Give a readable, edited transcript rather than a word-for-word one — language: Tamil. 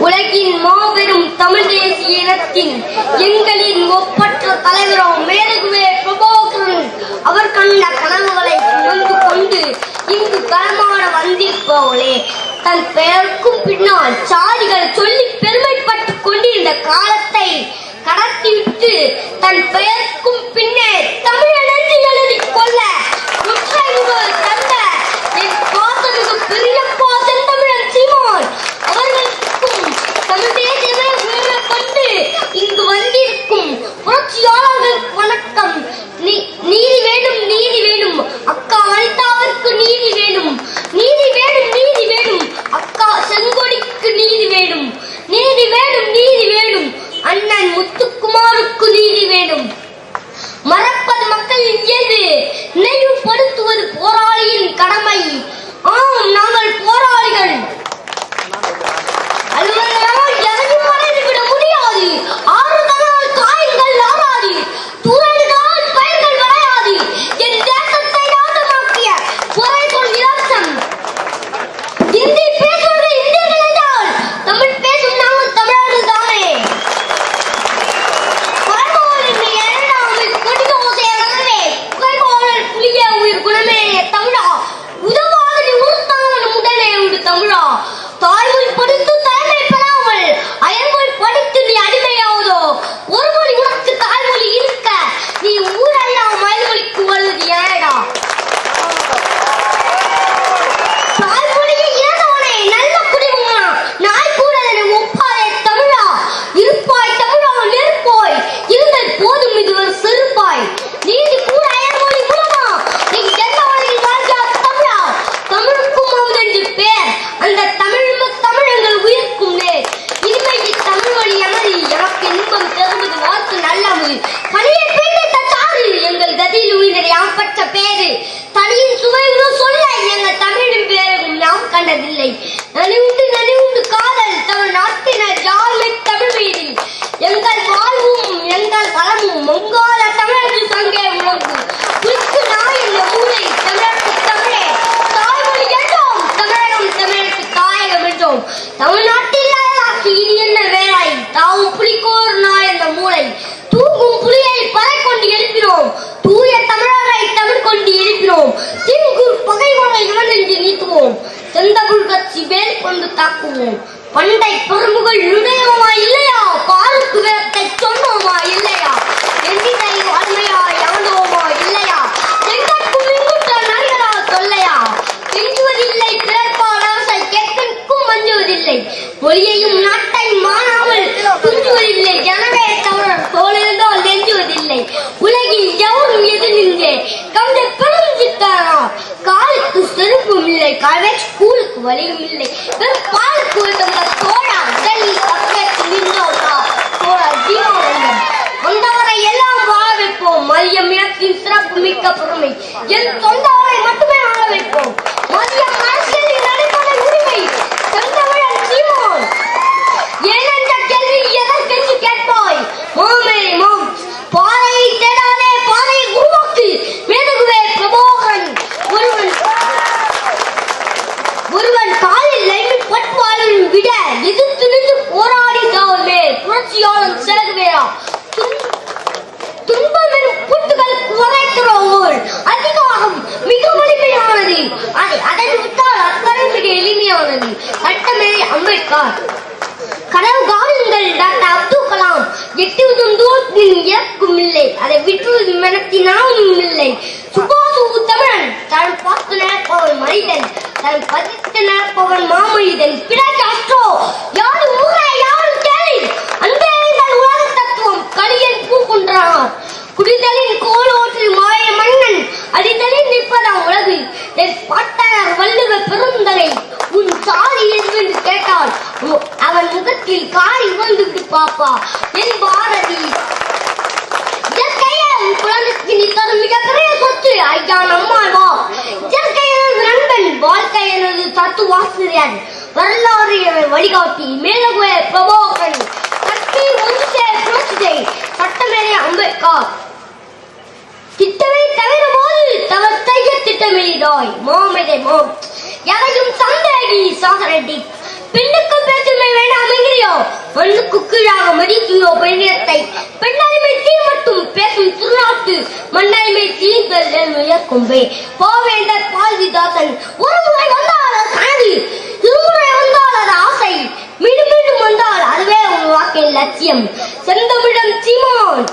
உலகின் மாபெரும் தமிழ் தேசிய இனத்தின் எங்களின் ஒப்பற்ற தலைவரும் மேதகுவே பிரபாகரன் அவர் கண்ட கனவுகளை சுமந்து கொண்டு இங்கு களமாட வந்திருப்பவர்களே, தன் பெயருக்கும் பின்னால் சாதிகள் சொல்லி பெருமைப்பட்டுக் கொண்டிருந்த காலத்தை கடத்திவிட்டு தன் பெயருக்கும் பின்னே தமிழன் என்று எழுதிக் கொள்ள தந்த என் பாசமிகு பெரியப்பா செந்தமிழன் சீமான் அவர்களுக்கும் தமிழ் தேசியமே உயர்வை கொண்டு இங்கு வந்திருக்கும் புரட்சியாளர்களுக்கு வணக்கம். நீதி வேணும், நீதி வேணும், அக்கா வனிதாவிற்கு நீதி வேணும், நீதி வேணும், நீதி வேணும், அக்கா செங்கொடிக்கு நீதி வேணும், நீதி வேணும், நீதி வேணும், அண்ணன் முத்துக்குமாருக்கு நீதி வேணும். மறப்பது மக்களின் இயல்பு, நினைவுபடுத்துவது போராளியின் கடமை. ஆம், நாங்கள் போராளிகள். அலுவலகனால் எதையும் மறைந்துவிட முடியாது. ஆறுதலால் காயங்கள் ஆறாது, தூரடிகளால் பயிர்கள் விளையாது. என் தேசத்தை நாசமாக்கிய பொறைகள் இலட்சம். இந்தி பேசுகிற இந்தியர்கள் என்றால் தமிழ் பேசும் நாங்கள் தமிழர்கள் தானே. குணமே தமிழா, உதவாத உறுத்தாமல் உடனே உண்டு தமிழா. தாய்மொழி படித்து தலைமை பெறாமல் அயல்மொழி படித்து நீ அடிமையாவதோ? ஒரு மொழி உனக்கு தாய்மொழி இருக்க நீ ஊரெல்லாம் மயல்மொழிக்கு வருவது ஏடா? தாய்மொழியை இழந்தவனே நல்ல குடிமகனா, நாய் கூட ஒப்பாதே தமிழா. இருப்பாய் தமிழா, நெருப்பாய் இருந்தல் போதும் இது ஒரு செருப்பாய். நீதி கூட அயல்மொழி குணமா, நீ எந்த வழியில் வாழ்க்கையா தமிழா? தமிழுக்கும் அமுதென்று பேர், அந்த தமிழங்கள் உயிர்க்கும் நேர். இனிமைக்கு தமிழ் வழி அமதி, எனக்கு இன்பம் தருவது வாக்கு நல்லது. கனியை பிடித்த சாறு எங்கள் கதியில் உயிரை யாம் பெற்ற பேரு. தனியின் சுவைகளும் சொல்ல எங்கள் தமிழின் பேரும் நாம் கண்டதில்லை. நனிவுண்டு காதல் தமிழ் நாட்டினர் யாழ்மை தமிழ் மீது. எங்கள் வாழ்வும் எங்கள் வளமும் மங்கால தமிழன்று சங்கே உணர்வு. குறித்து நாய் என்ற ஊரை தமிழருக்கு தமிழே தாய்மொழி என்றோம். தமிழகம் தமிழருக்கு தாயகம் என்றோம். தமிழ்நாட்டில் இனி என்ன வேலை? தாவும் புலிக்கோர் நாய் என்ற மூளை. தூங்கும் புலியை பறை கொண்டு எழுப்பினோம், தூய தமிழரை தமிழ் கொண்டு எழுப்பினோம். தின்குர் பகைவரை இவனென்று நீக்குவோம், செந்தமிழ் கட்சி வேல் கொண்டு தாக்குவோம். பண்டை பெரும்புகள் நுழைவோமா இல்லையா? பாலுக்கு விரத்தை சொன்னோமா இல்லையா? எண்ணிதை வன்மையா எவனோமா இல்லையா? எங்கட்கும் இங்குற்ற நரிகளா சொல்லையா? கெஞ்சுவதில்லை பிறப்பால் அரசை கேட்கும் மஞ்சுவதில்லை. மொழியையும் நாட்டை மாறாமல் துஞ்சுவதில்லை. எனவே தமிழர் தோலிருந்தால் நெஞ்சுவதில்லை. உலகில் எவரும் எது நின்றே கவித பெரும் சித்தாரா. காலுக்கு செருப்பும் இல்லை, காலை ஸ்கூலுக்கு வழியும் இல்லை. வெறும் பாலுக்கு வந்த தோழா உடலில் கப்பேற்று நின்றோட்டா தோழா ஜீவனம். வந்தவரை எல்லாம் வாழ வைப்போம். மதியம் இனத்தின் சிறப்பு மிக்க பெருமை. என் சொந்தவரை மட்டுமே வாழ வைப்போம். மதியம் அரசியலில் நடைபெற உரிமை. செந்தமிழன் சீமான் ஏனென்ற கேள்வி எதற்கென்று கேட்பாய்? மாமே மாம், பாதையை தேடாதே, பாதையை உருவாக்கு. மேதகுவே பிரபாகரன் ஒருவன் காலில் லைனில் பட்வாளன் விட எதிர்த்து நின்று போராடினாலே புரட்சியாளன் சிறகுவேரா. துன்பம் எனும் கூட்டுகளுக்கு உரைக்கிறோம். அதிகாரம் மிக வலிமையானது, அதை அடைந்து விட்டால் அக்கறை மிக எளிமையானது. சட்டமேதை அம்பேத்கர். கனவு காணுங்கள் டாக்டர் அப்துல் கலாம். எட்டுவதும் தூரத்தின் இறக்கும் இல்லை, அதை விட்டுவதும் மெனத்தினாலும் இல்லை. சுபாசு தமிழன் தன் பார்த்து நடப்பவன் மனிதன், தன் பதித்து நடப்பவன் மாமனிதன். பிறகு அற்றோ யாரும் ஊரே யாரும் கேள்வி அன்பே உலக தத்துவம் கலியன் பூக்குன்றார். குடிதலின் கோலோற்றில் மாய மன்னன் அடிதலில் நிற்பதாம் உலகு. என் பாட்டனர் வள்ளுவ பெருந்தகை உன் சாதி என்று கேட்டால் அவன் முகத்தில் காரி வந்து விட்டு பாப்பா. என் பாரதி இயற்கையே உன் குழந்தைக்கு நீ தரும் மிகப்பெரிய சொத்து. ஐயா நம்மாழ்வா. இயற்கை எனது நண்பன், வாழ்க்கை எனது தத்துவாசிரியன், வரலாறு என வழிகாட்டி. மேதகுவே பிரபாகரன். கட்சி ஒன்று சேர் புரட்சி சட்டமேதை அம்பேத்கர். திட்டமே தவிர போது தவறு செய்ய திட்டமிடாய். மாமேதை மாம் எதையும் சந்தேகி சாகரடி. பெண்ணுக்கு பேச்சுமை வேண்டாம்ங்கிறியோ மண்ணுக்கு கீழாக மதிக்கியோ பெண்ணியத்தை பெண்ணடிமை தீ மட்டும் பேசும் திருநாட்டு மண்ணடிமை தீந்தல் உயர்கொம்பே பாவேந்தர் பாரதிதாசன் ஒரு முறை வந்தால் அது கனவு இருமுறை வந்தால் அது ஆசை மீண்டும் மீண்டும் வந்தால் அதுவே உன் வாக்கின் லட்சியம் செந்தமிழம் சீமான்